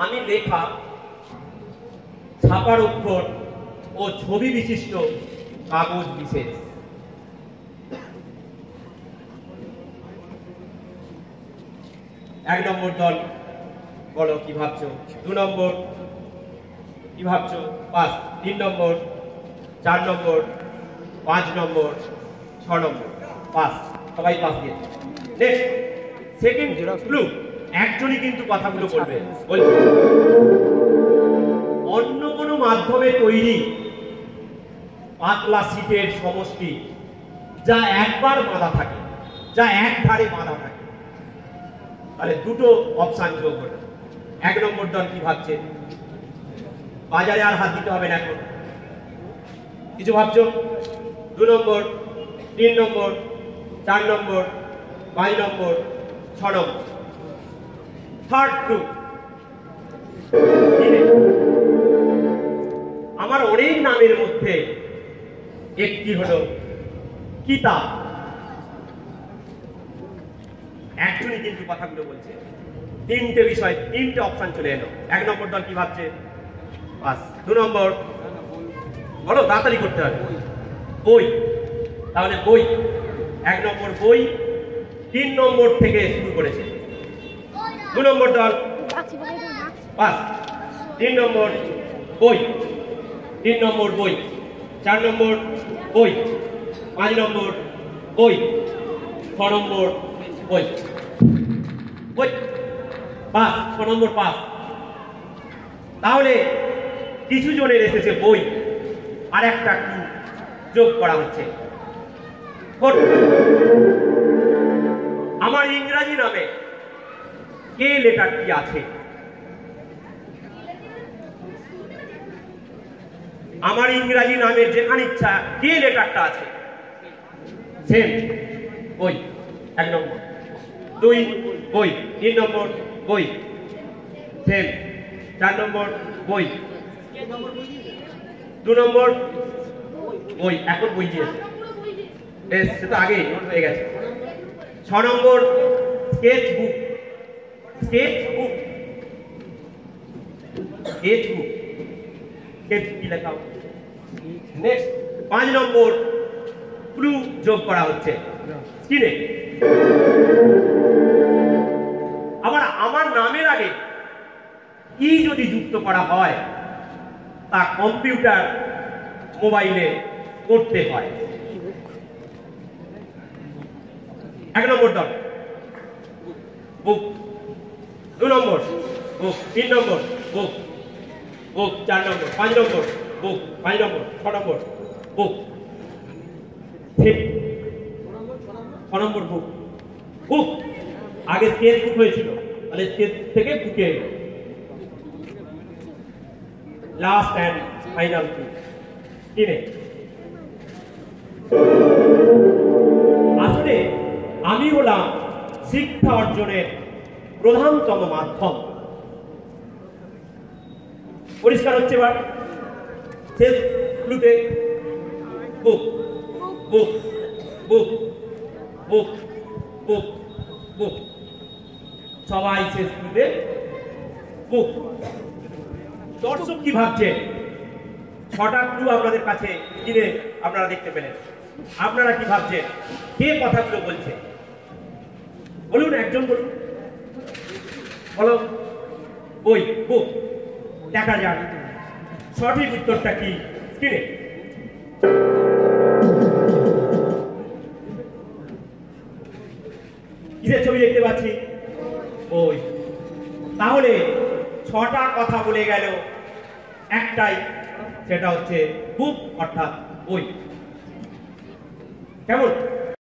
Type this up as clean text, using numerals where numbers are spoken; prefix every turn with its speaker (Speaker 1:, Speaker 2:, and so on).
Speaker 1: আমি লেখা ছাপার অক্ষর ও ছবি বিশিষ্ট কাগজ বিশেষ। এক নম্বর দল বলো কি ভাবছো? 2 নম্বর কি ভাবছো? পাস। 3 নম্বর, 4 নম্বর, 5 নম্বর, 6 নম্বর। পাস, সবাই পাস দিয়েছে। নেক্সট, সেকেন্ড ক্লু, একজনই কিন্তু কথাগুলো বলবে। বলছে অন্য কোনো মাধ্যমে তৈরি পাতলা শীটের সমষ্টি যা একবার বাঁধা থাকে, যা এক ধারে বাঁধা থাকে। তাহলে দুটো অপশন যোগ হলো। 1 নম্বর দল কি ভাবছে? বাজারে আর হাত দিতে হবে না এখন, কিছু ভাবছো? 2 নম্বর, 3 নম্বর, 4 নম্বর, 5 নম্বর, 6 নম্বর। থার্ড ক্লু, আমার অনেক নামের মধ্যে একটি হলো কিতাব। একজনই কিন্তু কথাগুলো বলছে। 3টে বিষয়, 3টে অপশন চলে এলো। 1 নম্বর দল কি ভাবছে? বাস। 2 নম্বর বলো, তাড়াতাড়ি করতে হবে। বই, তাহলে বই। 1 নম্বর বই, 3 নম্বর থেকে শুরু করেছে। 2 নম্বর দল বাস। 3 নম্বর বই, 3 নম্বর বই, 4 নম্বর বই, 5 নম্বর বই, 6 নম্বর বই। বই পাস, 6 নম্বর পাস। তাহলে কিছু জনের এসেছে বই, আর একটা ক্লু যোগ করা হচ্ছে। আমার ইংরাজি নামে কে লেটারটি আছে? আমার ইংরাজি নামের যেখানে ইচ্ছা কে লেটারটা আছে? সেম বই, 1 নম্বর। 2 বই, 3 নম্বর বই, সেম। 4 নম্বর বই, 2 নম্বর বই, এখন বই দিয়েছে, বেশ সেটা আগে নোট হয়ে গেছে। 6 নম্বর sketch book, sketch book, sketch book, sketch কি লেখা? নেক্সট 5 নম্বর ক্লু যোগ করা হচ্ছে স্ক্রিনে। আবার আমার নামের আগে ই যদি যুক্ত করা হয় তা কম্পিউটার মোবাইলে করতে হয়। 1 নম্বর দল বুক, 2 নম্বর বুক, 3 নম্বর বুক, বুক 4 নম্বর, 5 নম্বর বুক, 5 নম্বর, 6 নম্বর বুক, 6 নম্বর বুক। বুক আগে স্কেচ বুক হয়েছিল, তাহলে স্কেচ থেকে বুকে এলো। লাস্ট এন্ড ফাইনাল ক্লু কিনে। আসলে আমি হলাম শিক্ষা অর্জনের প্রধানতম মাধ্যম। পরিষ্কার হচ্ছে এবার? শেষ ক্লুতে বুক, বুক, বুক, বুক, বুক, বুক, সবাই শেষ ক্লুতে বুক। দর্শক কি ভাবছে? 6টা ক্লু আপনাদের কাছে কিনে আপনারা দেখতে পেলেন। আপনারা কি ভাবছেন? কে কথাগুলো বলছে? বলুন, একজন বলুন, বলো। বই, বুক। দেখা যাক সঠিক উত্তরটা কি স্ক্রিনে। কিসের ছবি দেখতে পাচ্ছি? বই। তাহলে 6টা কথা বলে গেল একটাই, সেটা হচ্ছে বুক অর্থাৎ বই। কেমন?